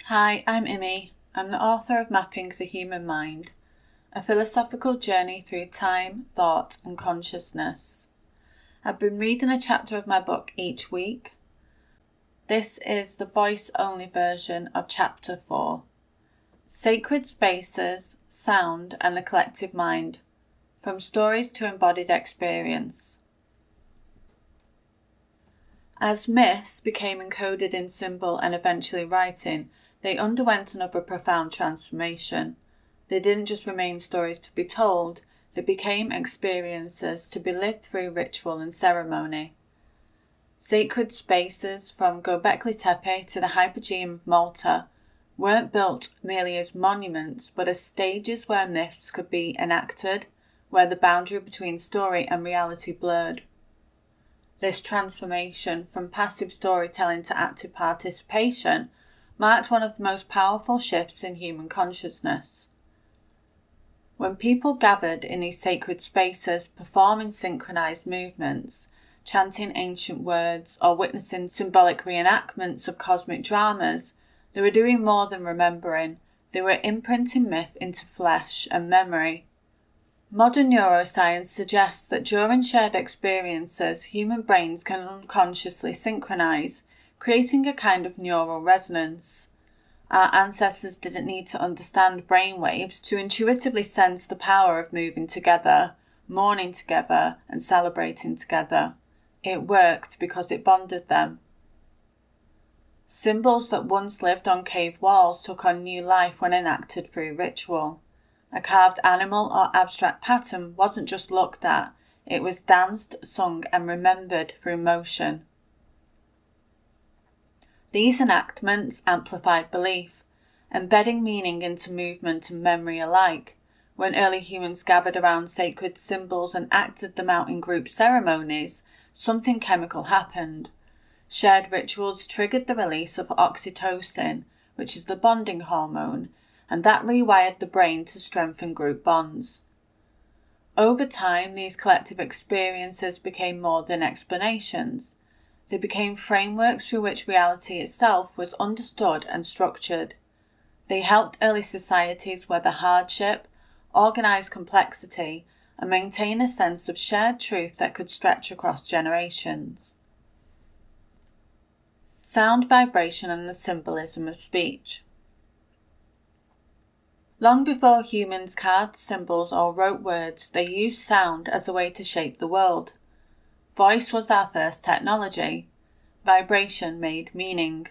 Hi, I'm Imi. I'm the author of Mapping the Human Mind, a philosophical journey through time, thought and consciousness. I've been reading a chapter of my book each week. This is the voice-only version of Chapter 4, Sacred Spaces, Sound and the Collective Mind, From Stories to Embodied Experience. As myths became encoded in symbol and eventually writing, they underwent another profound transformation. They didn't just remain stories to be told, they became experiences to be lived through ritual and ceremony. Sacred spaces, from Göbekli Tepe to the Hypogeum of Malta, weren't built merely as monuments, but as stages where myths could be enacted, where the boundary between story and reality blurred. This transformation from passive storytelling to active participation marked one of the most powerful shifts in human consciousness. When people gathered in these sacred spaces, performing synchronized movements, chanting ancient words, or witnessing symbolic reenactments of cosmic dramas, they were doing more than remembering. They were imprinting myth into flesh and memory. Modern neuroscience suggests that during shared experiences, human brains can unconsciously synchronize, creating a kind of neural resonance. Our ancestors didn't need to understand brainwaves to intuitively sense the power of moving together, mourning together, and celebrating together. It worked because it bonded them. Symbols that once lived on cave walls took on new life when enacted through ritual. A carved animal or abstract pattern wasn't just looked at, it was danced, sung, and remembered through motion. These enactments amplified belief, embedding meaning into movement and memory alike. When early humans gathered around sacred symbols and acted them out in group ceremonies, something chemical happened. Shared rituals triggered the release of oxytocin, which is the bonding hormone, and that rewired the brain to strengthen group bonds. Over time, these collective experiences became more than explanations. They became frameworks through which reality itself was understood and structured. They helped early societies weather hardship, organize complexity, and maintain a sense of shared truth that could stretch across generations. Sound, vibration, and the symbolism of speech. Long before humans carved symbols or wrote words, they used sound as a way to shape the world. Voice was our first technology. Vibration made meaning.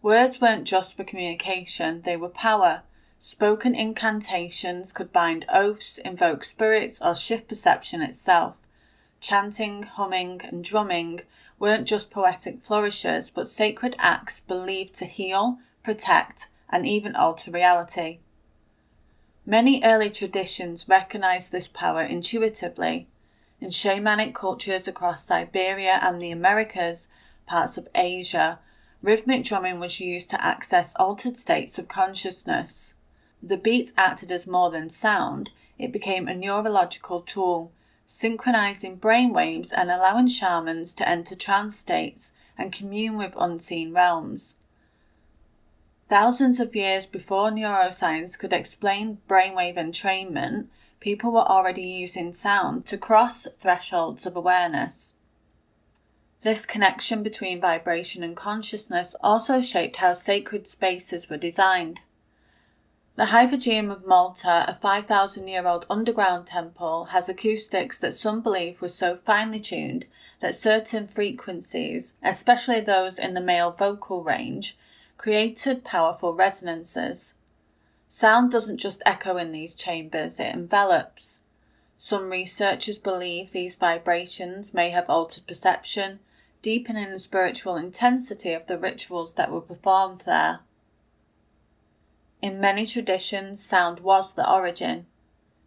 Words weren't just for communication, they were power. Spoken incantations could bind oaths, invoke spirits, or shift perception itself. Chanting, humming, and drumming weren't just poetic flourishes, but sacred acts believed to heal, protect, and even alter reality. Many early traditions recognized this power intuitively. In shamanic cultures across Siberia and the Americas, parts of Asia, rhythmic drumming was used to access altered states of consciousness. The beat acted as more than sound, it became a neurological tool, synchronizing brainwaves and allowing shamans to enter trance states and commune with unseen realms. Thousands of years before neuroscience could explain brainwave entrainment, people were already using sound to cross thresholds of awareness. This connection between vibration and consciousness also shaped how sacred spaces were designed. The Hypogeum of Malta, a 5,000-year-old underground temple, has acoustics that some believe were so finely tuned that certain frequencies, especially those in the male vocal range, created powerful resonances. Sound doesn't just echo in these chambers, it envelops. Some researchers believe these vibrations may have altered perception, deepening the spiritual intensity of the rituals that were performed there. In many traditions, sound was the origin.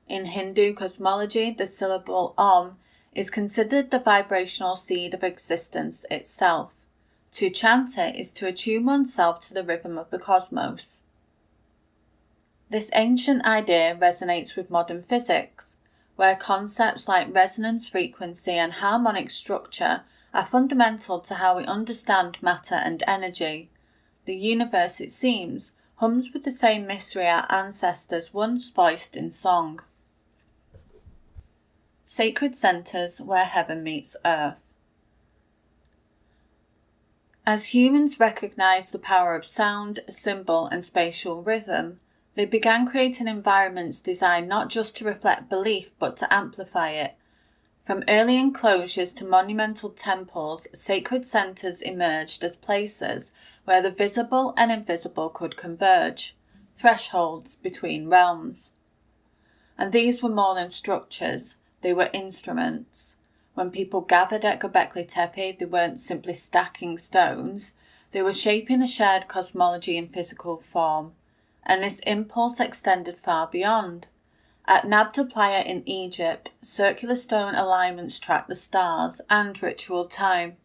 In Hindu cosmology, the syllable Om is considered the vibrational seed of existence itself. To chant it is to attune oneself to the rhythm of the cosmos. This ancient idea resonates with modern physics, where concepts like resonance frequency and harmonic structure are fundamental to how we understand matter and energy. The universe, it seems, hums with the same mystery our ancestors once voiced in song. Sacred centers where heaven meets earth. As humans recognized the power of sound, symbol, and spatial rhythm, they began creating environments designed not just to reflect belief but to amplify it. From early enclosures to monumental temples, sacred centers emerged as places where the visible and invisible could converge, thresholds between realms. And these were more than structures, they were instruments. When people gathered at Göbekli Tepe, they weren't simply stacking stones, they were shaping a shared cosmology in physical form, and this impulse extended far beyond. At Nabta Playa in Egypt, circular stone alignments track the stars and ritual time.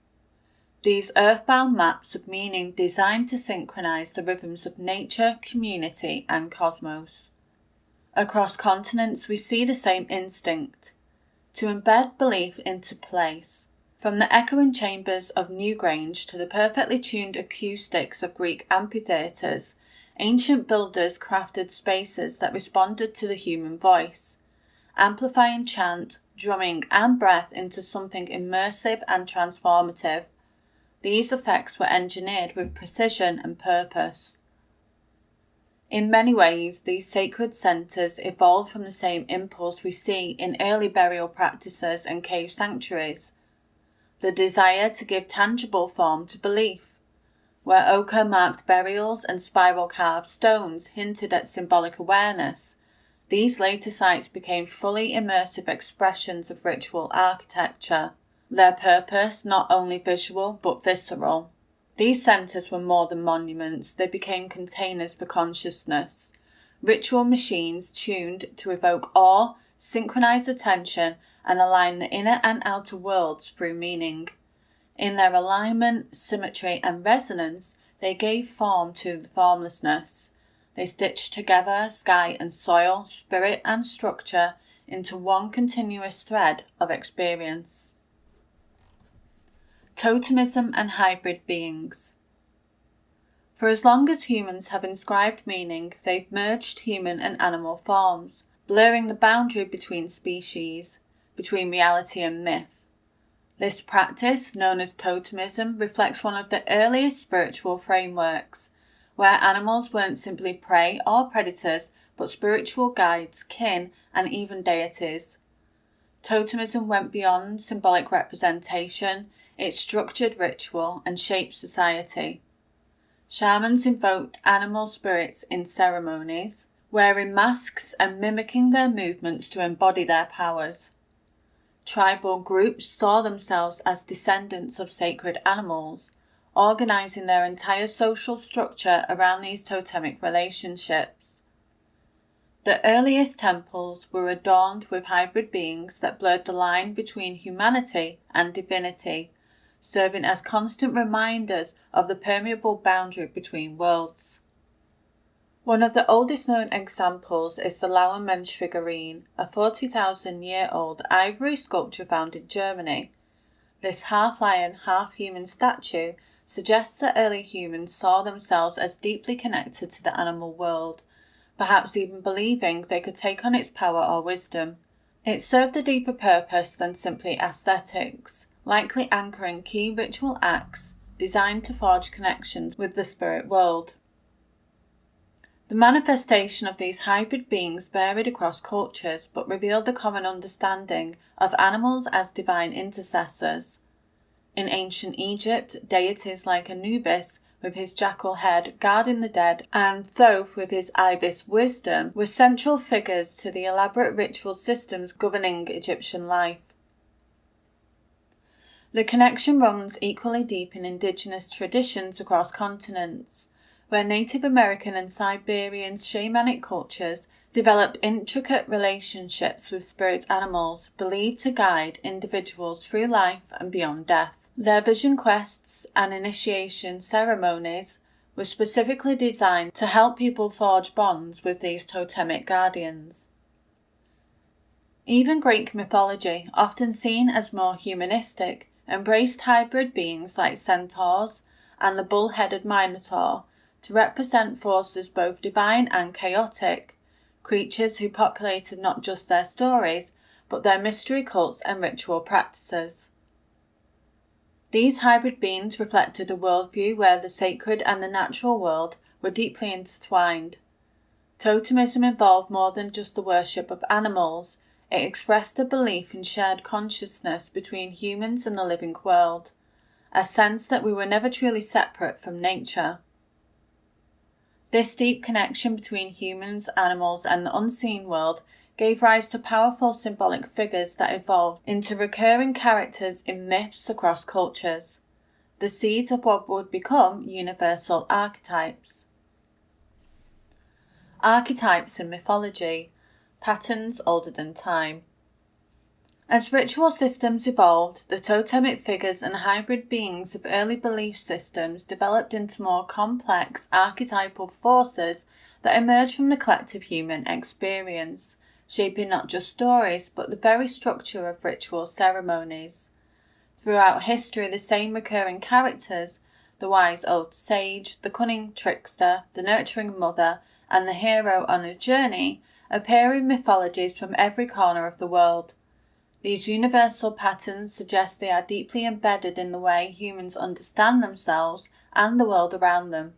These earthbound maps of meaning designed to synchronize the rhythms of nature, community, and cosmos. Across continents, we see the same instinct, to embed belief into place. From the echoing chambers of Newgrange to the perfectly tuned acoustics of Greek amphitheatres, ancient builders crafted spaces that responded to the human voice, amplifying chant, drumming, and breath into something immersive and transformative. These effects were engineered with precision and purpose. In many ways, these sacred centres evolved from the same impulse we see in early burial practices and cave sanctuaries, the desire to give tangible form to belief. Where ochre-marked burials and spiral-carved stones hinted at symbolic awareness, these later sites became fully immersive expressions of ritual architecture, their purpose not only visual but visceral. These centres were more than monuments, they became containers for consciousness, ritual machines tuned to evoke awe, synchronize attention, and align the inner and outer worlds through meaning. In their alignment, symmetry, and resonance, they gave form to the formlessness. They stitched together sky and soil, spirit and structure into one continuous thread of experience. Totemism and hybrid beings. For as long as humans have inscribed meaning, they've merged human and animal forms, blurring the boundary between species, between reality and myth. This practice, known as totemism, reflects one of the earliest spiritual frameworks, where animals weren't simply prey or predators, but spiritual guides, kin, and even deities. Totemism went beyond symbolic representation. It structured ritual and shaped society. Shamans invoked animal spirits in ceremonies, wearing masks and mimicking their movements to embody their powers. Tribal groups saw themselves as descendants of sacred animals, organizing their entire social structure around these totemic relationships. The earliest temples were adorned with hybrid beings that blurred the line between humanity and divinity, serving as constant reminders of the permeable boundary between worlds. One of the oldest known examples is the Lauermensch figurine, a 40,000-year-old ivory sculpture found in Germany. This half-lion, half-human statue suggests that early humans saw themselves as deeply connected to the animal world, perhaps even believing they could take on its power or wisdom. It served a deeper purpose than simply aesthetics, likely anchoring key ritual acts designed to forge connections with the spirit world. The manifestation of these hybrid beings varied across cultures but revealed the common understanding of animals as divine intercessors. In ancient Egypt, deities like Anubis with his jackal head guarding the dead and Thoth with his ibis wisdom were central figures to the elaborate ritual systems governing Egyptian life. The connection runs equally deep in indigenous traditions across continents, where Native American and Siberian shamanic cultures developed intricate relationships with spirit animals believed to guide individuals through life and beyond death. Their vision quests and initiation ceremonies were specifically designed to help people forge bonds with these totemic guardians. Even Greek mythology, often seen as more humanistic, embraced hybrid beings like centaurs and the bull-headed minotaur, to represent forces both divine and chaotic, creatures who populated not just their stories, but their mystery cults and ritual practices. These hybrid beings reflected a worldview where the sacred and the natural world were deeply intertwined. Totemism involved more than just the worship of animals. It expressed a belief in shared consciousness between humans and the living world, a sense that we were never truly separate from nature. This deep connection between humans, animals, and the unseen world gave rise to powerful symbolic figures that evolved into recurring characters in myths across cultures, the seeds of what would become universal archetypes. Archetypes in mythology, patterns older than time. As ritual systems evolved, the totemic figures and hybrid beings of early belief systems developed into more complex archetypal forces that emerged from the collective human experience, shaping not just stories but the very structure of ritual ceremonies. Throughout history, the same recurring characters, the wise old sage, the cunning trickster, the nurturing mother, and the hero on a journey, appear in mythologies from every corner of the world. These universal patterns suggest they are deeply embedded in the way humans understand themselves and the world around them.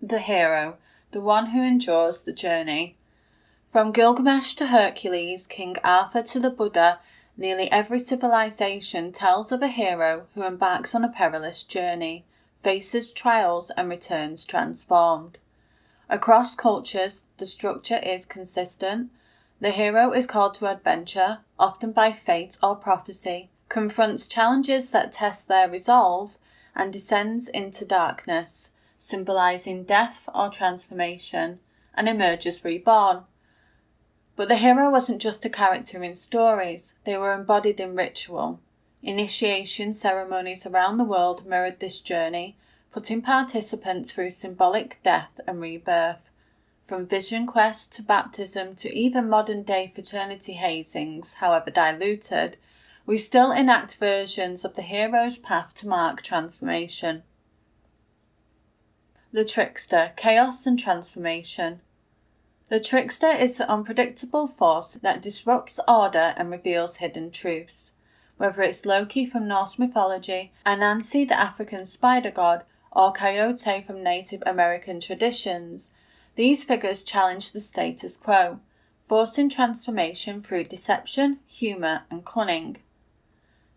The hero, the one who endures the journey. From Gilgamesh to Hercules, King Arthur to the Buddha, nearly every civilization tells of a hero who embarks on a perilous journey, faces trials, and returns transformed. Across cultures, the structure is consistent. The hero is called to adventure, often by fate or prophecy, confronts challenges that test their resolve, and descends into darkness, symbolizing death or transformation, and emerges reborn. But the hero wasn't just a character in stories, they were embodied in ritual. Initiation ceremonies around the world mirrored this journey, putting participants through symbolic death and rebirth. From vision quest to baptism to even modern-day fraternity hazings, however diluted, we still enact versions of the hero's path to mark transformation. The trickster, chaos and transformation. The trickster is the unpredictable force that disrupts order and reveals hidden truths. Whether it's Loki from Norse mythology, Anansi the African spider god, or Coyote from Native American traditions, these figures challenge the status quo, forcing transformation through deception, humour, and cunning.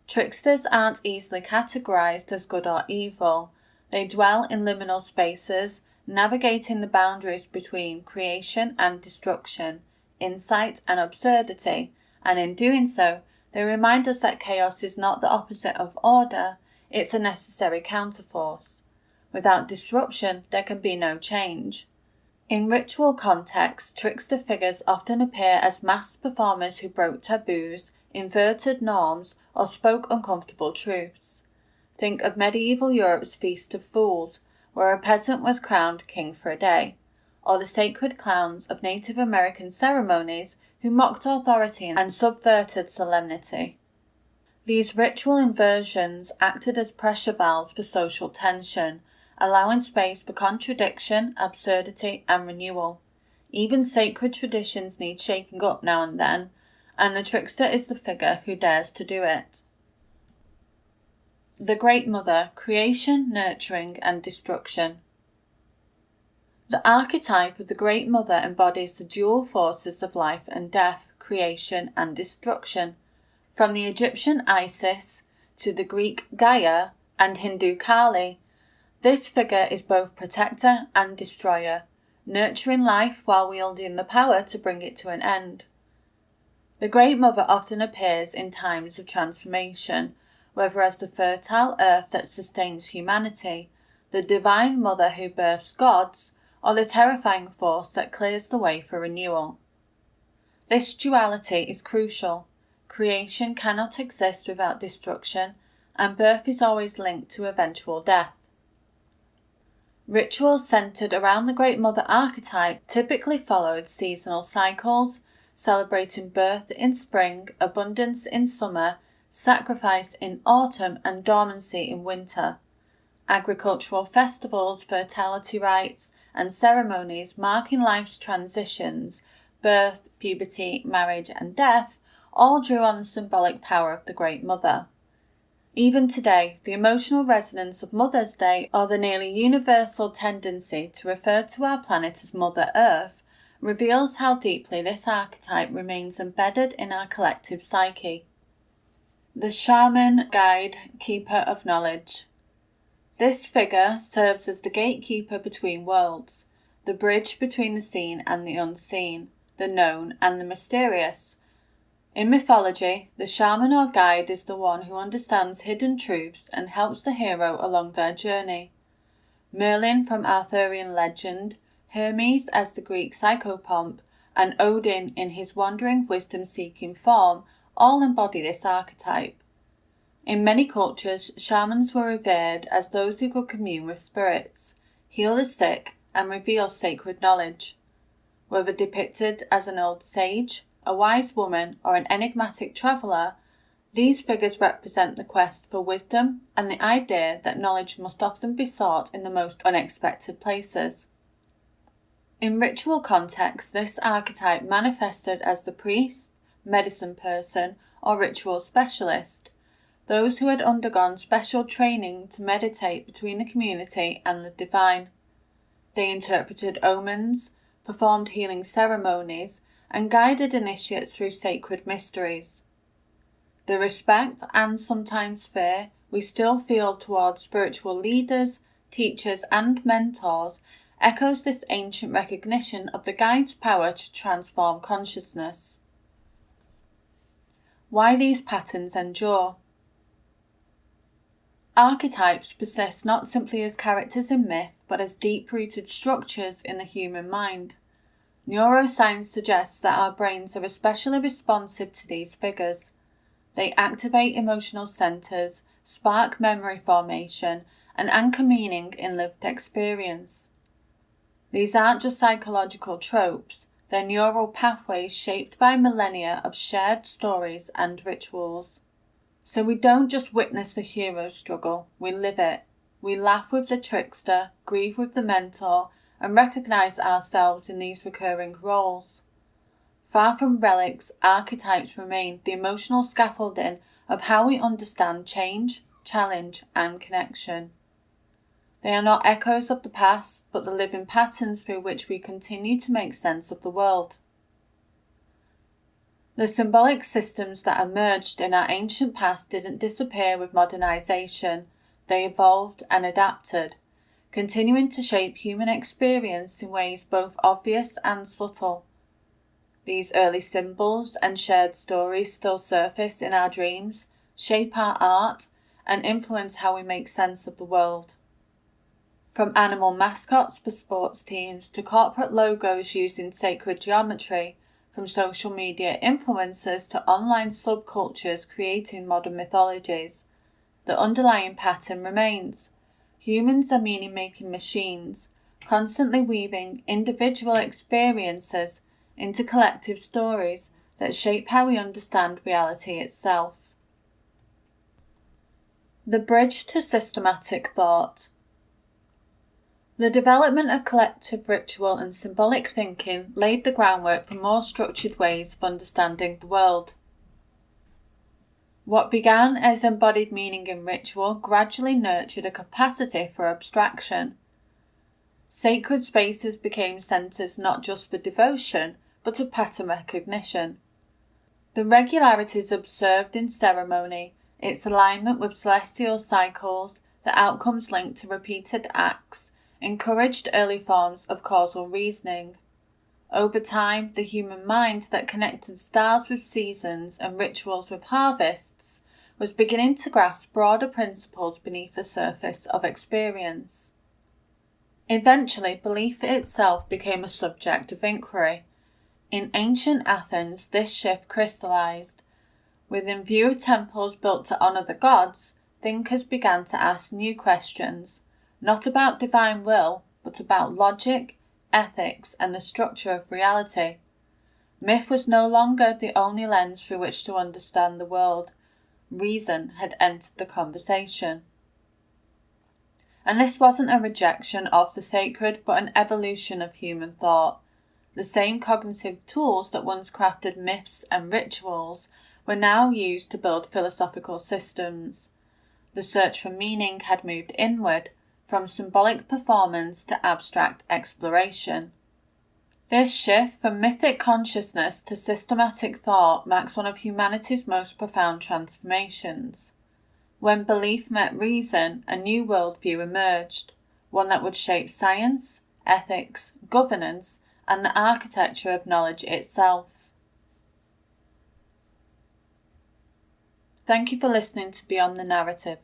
Tricksters aren't easily categorised as good or evil. They dwell in liminal spaces, navigating the boundaries between creation and destruction, insight and absurdity, and in doing so, they remind us that chaos is not the opposite of order, it's a necessary counterforce. Without disruption, there can be no change. In ritual contexts, trickster figures often appear as masked performers who broke taboos, inverted norms, or spoke uncomfortable truths. Think of medieval Europe's Feast of Fools, where a peasant was crowned king for a day, or the sacred clowns of Native American ceremonies who mocked authority and subverted solemnity. These ritual inversions acted as pressure valves for social tension, allowing space for contradiction, absurdity, and renewal. Even sacred traditions need shaking up now and then, and the trickster is the figure who dares to do it. The Great Mother, creation, nurturing, and destruction. The archetype of the Great Mother embodies the dual forces of life and death, creation, and destruction. From the Egyptian Isis to the Greek Gaia and Hindu Kali, this figure is both protector and destroyer, nurturing life while wielding the power to bring it to an end. The Great Mother often appears in times of transformation, whether as the fertile earth that sustains humanity, the divine mother who births gods, or the terrifying force that clears the way for renewal. This duality is crucial. Creation cannot exist without destruction, and birth is always linked to eventual death. Rituals centered around the Great Mother archetype typically followed seasonal cycles, celebrating birth in spring, abundance in summer, sacrifice in autumn, and dormancy in winter. Agricultural festivals, fertility rites, and ceremonies marking life's transitions, birth, puberty, marriage, and death, all drew on the symbolic power of the Great Mother. Even today, the emotional resonance of Mother's Day, or the nearly universal tendency to refer to our planet as Mother Earth, reveals how deeply this archetype remains embedded in our collective psyche. The shaman, guide, keeper of knowledge. This figure serves as the gatekeeper between worlds, the bridge between the seen and the unseen, the known and the mysterious. In mythology, the shaman or guide is the one who understands hidden truths and helps the hero along their journey. Merlin from Arthurian legend, Hermes as the Greek psychopomp, and Odin in his wandering wisdom-seeking form all embody this archetype. In many cultures, shamans were revered as those who could commune with spirits, heal the sick, and reveal sacred knowledge. Whether depicted as an old sage, a wise woman, or an enigmatic traveller, these figures represent the quest for wisdom and the idea that knowledge must often be sought in the most unexpected places. In ritual contexts, this archetype manifested as the priest, medicine person, or ritual specialist, those who had undergone special training to meditate between the community and the divine. They interpreted omens, performed healing ceremonies, and guided initiates through sacred mysteries. The respect and sometimes fear we still feel towards spiritual leaders, teachers, and mentors echoes this ancient recognition of the guide's power to transform consciousness. Why these patterns endure. Archetypes persist not simply as characters in myth, but as deep-rooted structures in the human mind. Neuroscience suggests that our brains are especially responsive to these figures. They activate emotional centers, spark memory formation, and anchor meaning in lived experience. These aren't just psychological tropes, they're neural pathways shaped by millennia of shared stories and rituals. So we don't just witness the hero's struggle, we live it. We laugh with the trickster, grieve with the mentor, and recognize ourselves in these recurring roles. Far from relics, archetypes remain the emotional scaffolding of how we understand change, challenge, and connection. They are not echoes of the past, but the living patterns through which we continue to make sense of the world. The symbolic systems that emerged in our ancient past didn't disappear with modernization. They evolved and adapted, continuing to shape human experience in ways both obvious and subtle. These early symbols and shared stories still surface in our dreams, shape our art, and influence how we make sense of the world. From animal mascots for sports teams to corporate logos using sacred geometry, from social media influencers to online subcultures creating modern mythologies, the underlying pattern remains. Humans are meaning-making machines, constantly weaving individual experiences into collective stories that shape how we understand reality itself. The bridge to systematic thought. The development of collective ritual and symbolic thinking laid the groundwork for more structured ways of understanding the world. What began as embodied meaning in ritual gradually nurtured a capacity for abstraction. Sacred spaces became centres not just for devotion, but of pattern recognition. The regularities observed in ceremony, its alignment with celestial cycles, the outcomes linked to repeated acts, encouraged early forms of causal reasoning. Over time, the human mind that connected stars with seasons and rituals with harvests was beginning to grasp broader principles beneath the surface of experience. Eventually, belief itself became a subject of inquiry. In ancient Athens, this shift crystallized. Within view of temples built to honor the gods, thinkers began to ask new questions, not about divine will, but about logic, ethics, and the structure of reality. Myth was no longer the only lens through which to understand the world. Reason had entered the conversation. And this wasn't a rejection of the sacred, but an evolution of human thought. The same cognitive tools that once crafted myths and rituals were now used to build philosophical systems. The search for meaning had moved inward, from symbolic performance to abstract exploration. This shift from mythic consciousness to systematic thought marks one of humanity's most profound transformations. When belief met reason, a new worldview emerged, one that would shape science, ethics, governance, and the architecture of knowledge itself. Thank you for listening to Beyond the Narrative.